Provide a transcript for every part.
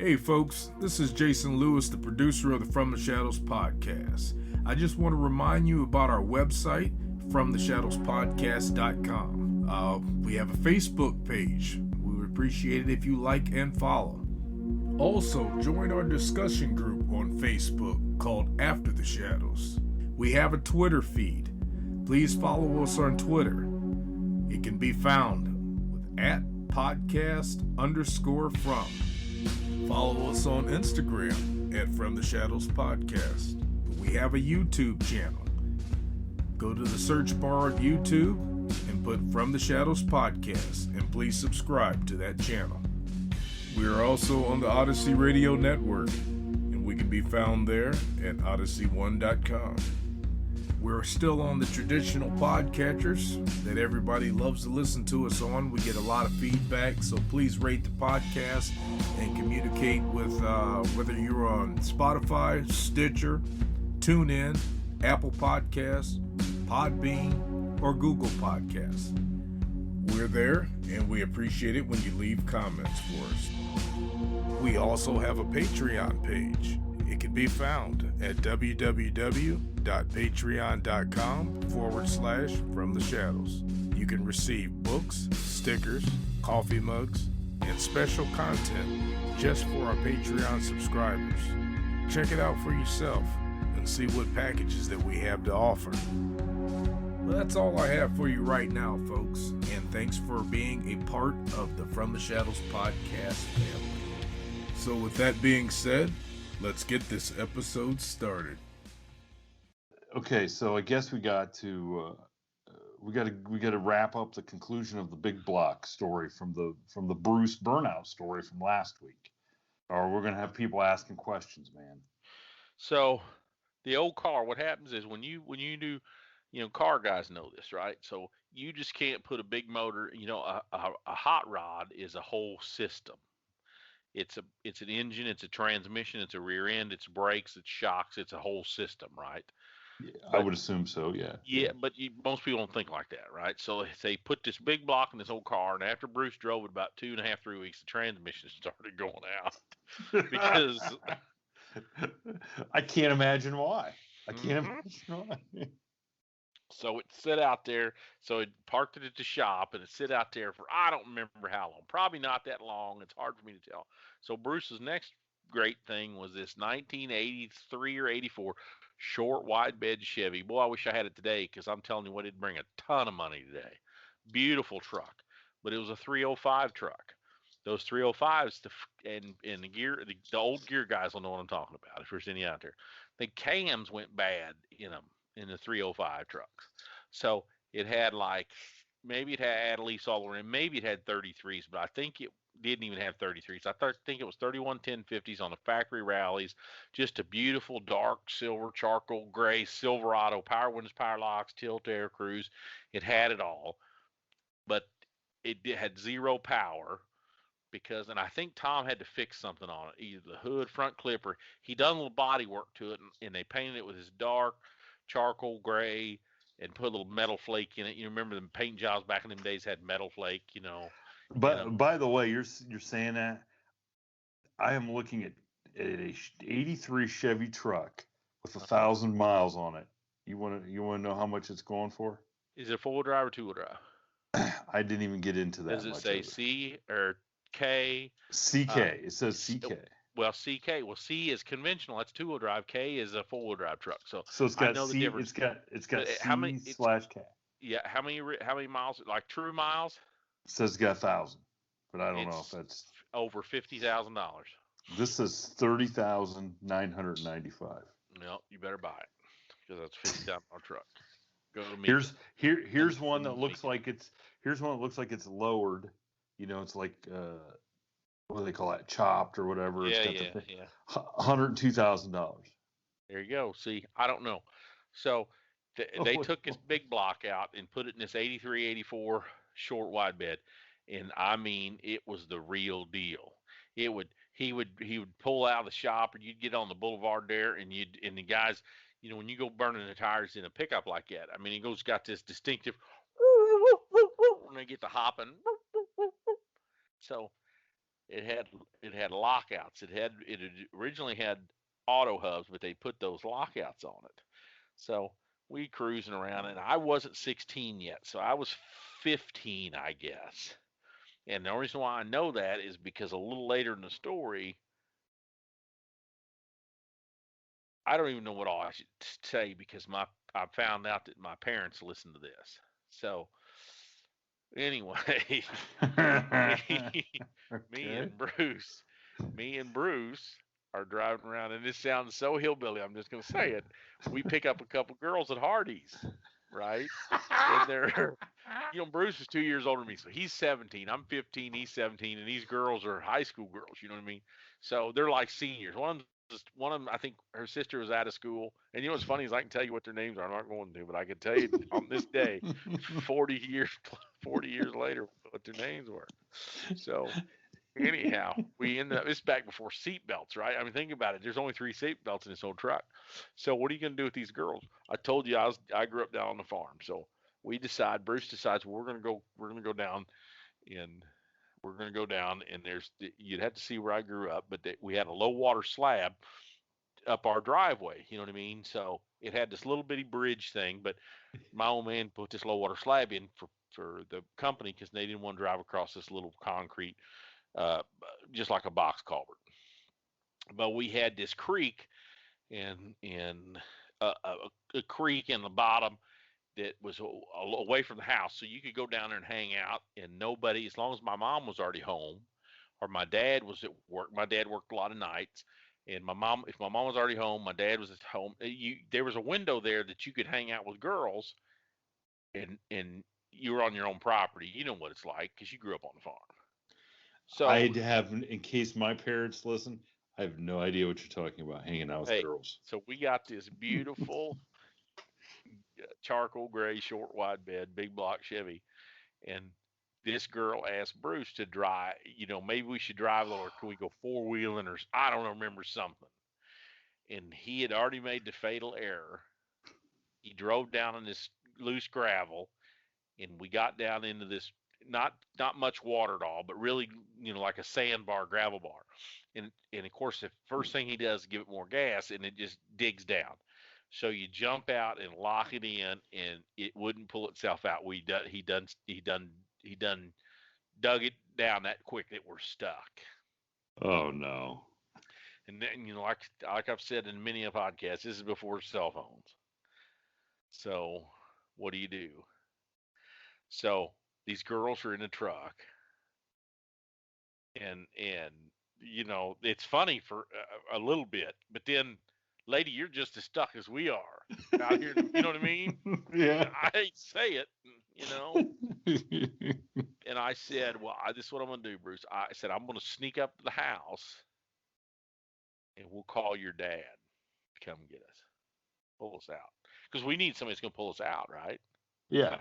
Hey folks, this is Jason Lewis, the producer of the From the Shadows podcast. I just want to remind you about our website, fromtheshadowspodcast.com. We have a Facebook page. We would appreciate it if you like and follow. Also, join our discussion group on Facebook called After the Shadows. We have a Twitter feed. Please follow us on Twitter. It can be found with @podcast_from. Follow us on Instagram @From the Shadows Podcast. We have a YouTube channel. Go to the search bar at YouTube and put From the Shadows Podcast, and please subscribe to that channel. We are also on the Odyssey Radio Network, and we can be found there at odyssey1.com. We're still on the traditional podcatchers that everybody loves to listen to us on. We get a lot of feedback, so please rate the podcast and communicate with whether you're on Spotify, Stitcher, TuneIn, Apple Podcasts, Podbean, or Google Podcasts. We're there, and we appreciate it when you leave comments for us. We also have a Patreon page. It can be found at www.patreon.com/FromTheShadows. You can receive books, stickers, coffee mugs, and special content just for our Patreon subscribers. Check it out for yourself and see what packages that we have to offer. Well, that's all I have for you right now, folks, and thanks for being a part of the From the Shadows podcast family. So with that being said, let's get this episode started. Okay, so I guess we got to wrap up the conclusion of the big block story from the Bruce burnout story from last week, or we're gonna have people asking questions, man. So the old car, what happens is when you do, car guys know this, right? So you just can't put a big motor. A hot rod is a whole system. It's an engine, it's a transmission, it's a rear end, it's brakes, it's shocks, it's a whole system, right? Yeah, I would assume so, yeah. Yeah, but most people don't think like that, right? So they put this big block in this old car, and after Bruce drove it about 2.5, 3 weeks, the transmission started going out because I can't imagine why. So it sit out there. So it parked it at the shop, and it sit out there for I don't remember how long. Probably not that long. It's hard for me to tell. So Bruce's next great thing was this 1983 or 84 short wide bed Chevy. Boy, I wish I had it today, because I'm telling you what, it'd bring a ton of money today. Beautiful truck, but it was a 305 truck. Those 305s, and the gear, the old gear guys will know what I'm talking about if there's any out there. The cams went bad in them, in the 305 trucks. So it had maybe it had at least all the way in, maybe it had 33s, but I think it didn't even have 33s. I think it was 31 1050s on the factory rallies. Just a beautiful dark silver, charcoal gray Silverado, power windows, power locks, tilt air cruise. It had it all, but it had zero power. And I think Tom had to fix something on it, either the hood, front clipper. He done a little body work to it, and they painted it with this dark charcoal gray and put a little metal flake in it. You remember the paint jobs back in them days had metal flake, But by the way, you're saying that, I am looking at a 83 Chevy truck with 1,000 miles on it. You want to know how much it's going for? Is it 4-wheel drive or 2-wheel drive? I didn't even get into that. Does it say C or K? CK. It says CK. Well, CK. Well, C is conventional. That's 2-wheel drive. K is a 4-wheel drive truck. So it's got C. It's got C/K. Yeah. How many miles? Like true miles? It says it's got 1,000, but I don't know if that's over $50,000. This is 30,995. No, you better buy it, because that's $50,000 truck. Go to me. Here's one that looks like it's lowered. It's like what do they call that? Chopped or whatever. Yeah. $102,000. There you go. See, I don't know. So they took this big block out and put it in this 83, 84 short wide bed, and I mean, it was the real deal. He would pull out of the shop, and you'd get on the boulevard there, and the guys, when you go burning the tires in a pickup like that, I mean, it got this distinctive when they get to hopping. So it had lockouts. It had originally had auto hubs, but they put those lockouts on it. So we cruising around, and I wasn't 16 yet, so I was 15, I guess. And the only reason why I know that is because a little later in the story, I don't even know what all I should say because I found out that my parents listened to this. So anyway, me, me Okay. and Bruce, me and Bruce are driving around, and this sounds so hillbilly. I'm just gonna say it. We pick up a couple girls at Hardee's, right? And they're, Bruce is 2 years older than me, so he's 17. I'm 15. He's 17, and these girls are high school girls. You know what I mean? So they're like seniors. One of them, I think her sister was out of school. And you know what's funny is I can tell you what their names are. I'm not going to, but I can tell you on this day, 40 years, 40 years later, what their names were. So anyhow, we ended up, it's back before seat belts, right? I mean, think about it. There's only 3 seat belts in this whole truck. So what are you going to do with these girls? I told you I grew up down on the farm. So Bruce decides we're going to go down and we're going to go down, and you'd have to see where I grew up, but we had a low water slab up our driveway. You know what I mean? So it had this little bitty bridge thing, but my old man put this low water slab in for the company because they didn't want to drive across this little concrete, uh, just like a box culvert. But we had this creek and a creek in the bottom that was away from the house, so you could go down there and hang out, and nobody, as long as my mom was already home or my dad was at work. My dad worked a lot of nights, and if my mom was already home, my dad was at home. There was a window there that you could hang out with girls, and you were on your own property. You know what it's like because you grew up on the farm. So I'd have, in case my parents listen, I have no idea what you're talking about, hanging out with hey, girls. so we got this beautiful charcoal gray short wide bed, big block Chevy, and this girl asked Bruce to drive. Maybe we should drive a little, or can we go four wheeling, or I don't remember something. And he had already made the fatal error. He drove down in this loose gravel, and we got down into this not much water at all, but really, like a sandbar, gravel bar. And of course, the first thing he does is give it more gas, and it just digs down. So you jump out and lock it in, and it wouldn't pull itself out. He done dug it down that quick that we're stuck. Oh no. And then, like I've said in many a podcast, this is before cell phones. So what do you do? So these girls are in a truck, and it's funny for a little bit, but then, lady, you're just as stuck as we are out here. You know what I mean? Yeah. I hate to say it, And I said, well, this is what I'm going to do, Bruce. I said, I'm going to sneak up to the house, and we'll call your dad to come get us, pull us out, because we need somebody that's going to pull us out, right? Yeah.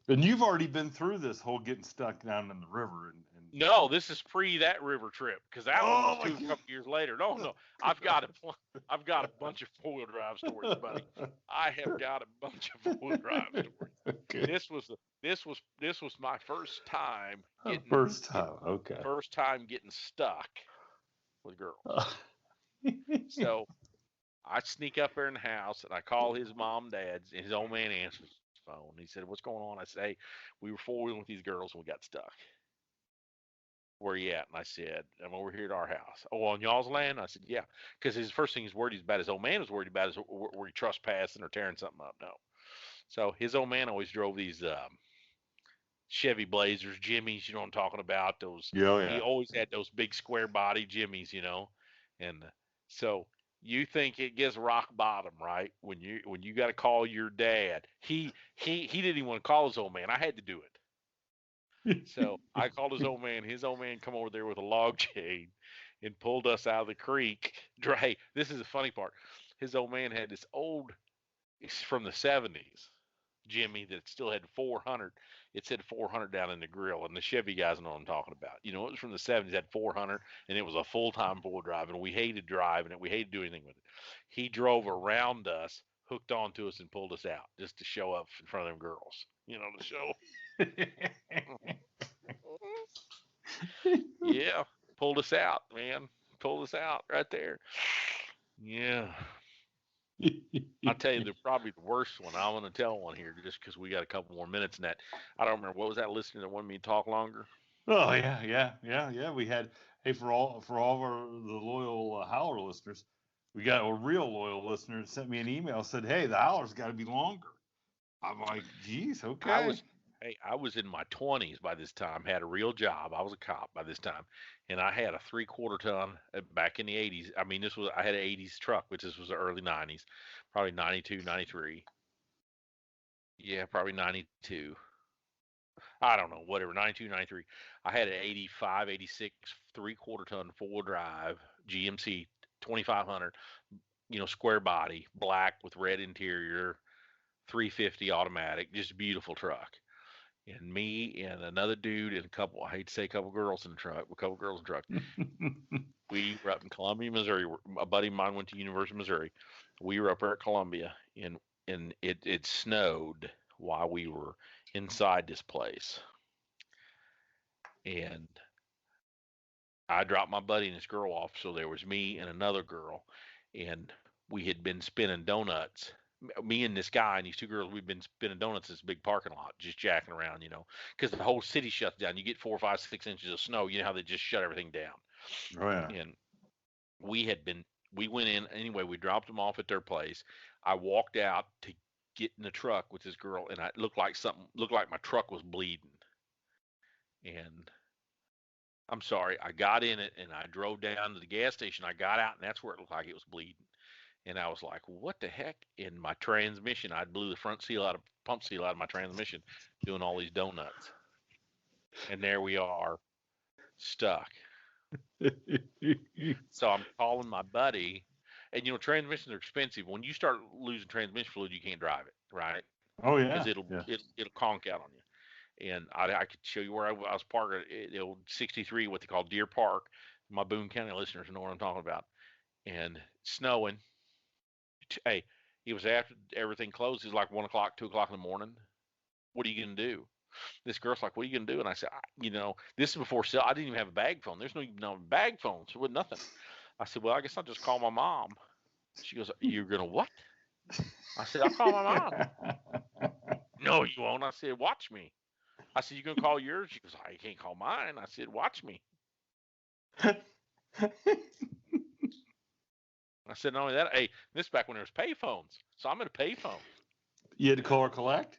And you've already been through this whole getting stuck down in the river and no, this is pre that river trip, because that one was a couple years later. No, I've got a bunch of four-wheel drive stories, buddy. I have got a bunch of four-wheel drive stories. Okay. This was my first time First time getting stuck with girls. So I sneak up there in the house, and I call his mom and dad's, and his old man answers his phone. He said, what's going on? I said, hey, we were four-wheeling with these girls, and we got stuck. Where you at? And I said, I'm over here at our house. Oh, on y'all's land? I said, yeah. Because his first thing he's worried about, his old man was worried about, is were you trespassing or tearing something up? No. So his old man always drove these Chevy Blazers, Jimmys, you know what I'm talking about? Those. Yeah. He always had those big square body Jimmys, And so you think it gets rock bottom, right? When you got to call your dad. He didn't even want to call his old man. I had to do it. So I called his old man. His old man come over there with a log chain and pulled us out of the creek. Hey, this is the funny part. His old man had this it's from the 70s, Jimmy, that still had 400. It said 400 down in the grill, and the Chevy guys know what I'm talking about. It was from the 70s, had 400, and it was a full-time four-wheel drive, and we hated driving it. We hated doing anything with it. He drove around us, hooked onto us, and pulled us out just to show up in front of them girls, to show. Yeah, pulled us out, man. Pulled us out right there. Yeah. I'll tell you, probably the worst one. I want to tell one here just because we got a couple more minutes in that. I don't remember what was that listener that wanted me to talk longer. Oh yeah. We had for all of the loyal Howler listeners, we got a real loyal listener that sent me an email, said, "Hey, the Howler's got to be longer." I'm like, "Geez, okay." I was in my 20s by this time. Had a real job. I was a cop by this time, and I had a 3/4 ton back in the 80s. I mean, I had an 80s truck, which this was the early 90s, probably 92, 93. Yeah, probably 92. I don't know, whatever, 92, 93. I had an 85, 86, 3/4 ton 4-wheel drive GMC 2500, square body, black with red interior, 350 automatic, just a beautiful truck. And me and another dude and I hate to say a couple girls in the truck, we were up in Columbia, Missouri. A buddy of mine went to University of Missouri. We were up there at Columbia, and it snowed while we were inside this place. And I dropped my buddy and this girl off, so there was me and another girl, and we had been spinning donuts. Me and this guy and these two girls, we've been spinning donuts in this big parking lot, just jacking around, because the whole city shuts down. You get 4, 5, 6 inches of snow. You know how they just shut everything down. Oh yeah. And we went in anyway. We dropped them off at their place. I walked out to get in the truck with this girl, and it looked like my truck was bleeding. And I'm sorry, I got in it and I drove down to the gas station. I got out, and that's where it looked like it was bleeding. And I was like, what the heck? In my transmission, I blew the pump seal out of my transmission doing all these donuts. And there we are, stuck. So I'm calling my buddy, and transmissions are expensive. When you start losing transmission fluid, you can't drive it, right? Oh yeah. Because it'll conk out on you. And I could show you where I was parked at old 63, what they call Deer Park. My Boone County listeners know what I'm talking about. And snowing. Hey, it was after everything closed. It was like 1 o'clock, 2 o'clock in the morning. What are you going to do? This girl's like, what are you going to do? And I said, this is before I didn't even have a bag phone. There's no bag phones. There was nothing. I said, well, I guess I'll just call my mom. She goes, you're going to what? I said, I'll call my mom. No, you won't. I said, watch me. I said, you going to call yours? She goes, I can't call mine. I said, watch me. I said, not only that, hey, this is back when there was pay phones. So I'm in a pay phone. You had to call or collect?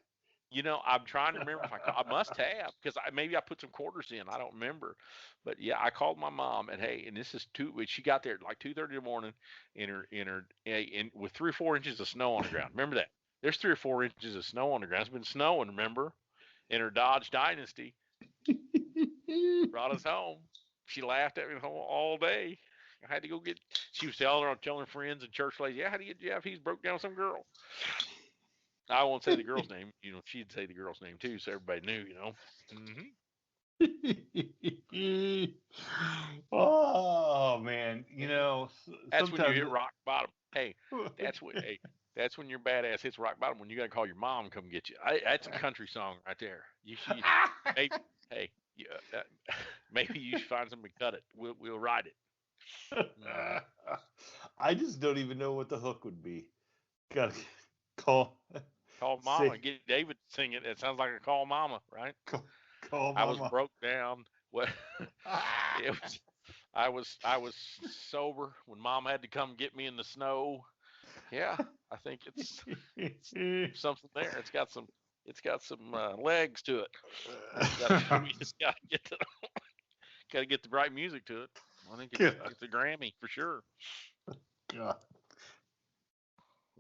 I'm trying to remember if I must have, because maybe I put some quarters in. I don't remember. But yeah, I called my mom, and hey, and this is she got there at like 2:30 in the morning with 3 or 4 inches of snow on the ground. Remember that? There's 3 or 4 inches of snow on the ground. It's been snowing, remember? In her Dodge Dynasty. Brought us home. She laughed at me all day. I had to go she was telling her friends and church ladies, yeah, how do you get Jeff? He's broke down with some girl. I won't say the girl's name. She'd say the girl's name too, so everybody knew, Mm-hmm. Oh man, that's when you hit rock bottom. Hey, that's when your badass hits rock bottom, when you gotta call your mom to come get you. That's a country song right there. Maybe you should find somebody to cut it. We'll write it. I just don't even know what the hook would be. Gotta call mama and get David to sing it. It sounds like a call mama, right? Call mama. I was broke down. What? I was sober when mom had to come get me in the snow. Yeah, I think it's something there. It's got some legs to it. We just gotta get the right music to it. I think it's a Grammy for sure. God.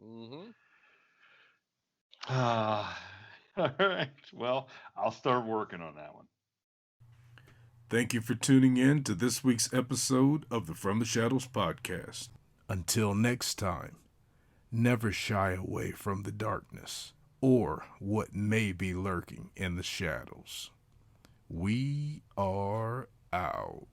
Mm-hmm. All right. Well, I'll start working on that one. Thank you for tuning in to this week's episode of the From the Shadows podcast. Until next time, never shy away from the darkness or what may be lurking in the shadows. We are out.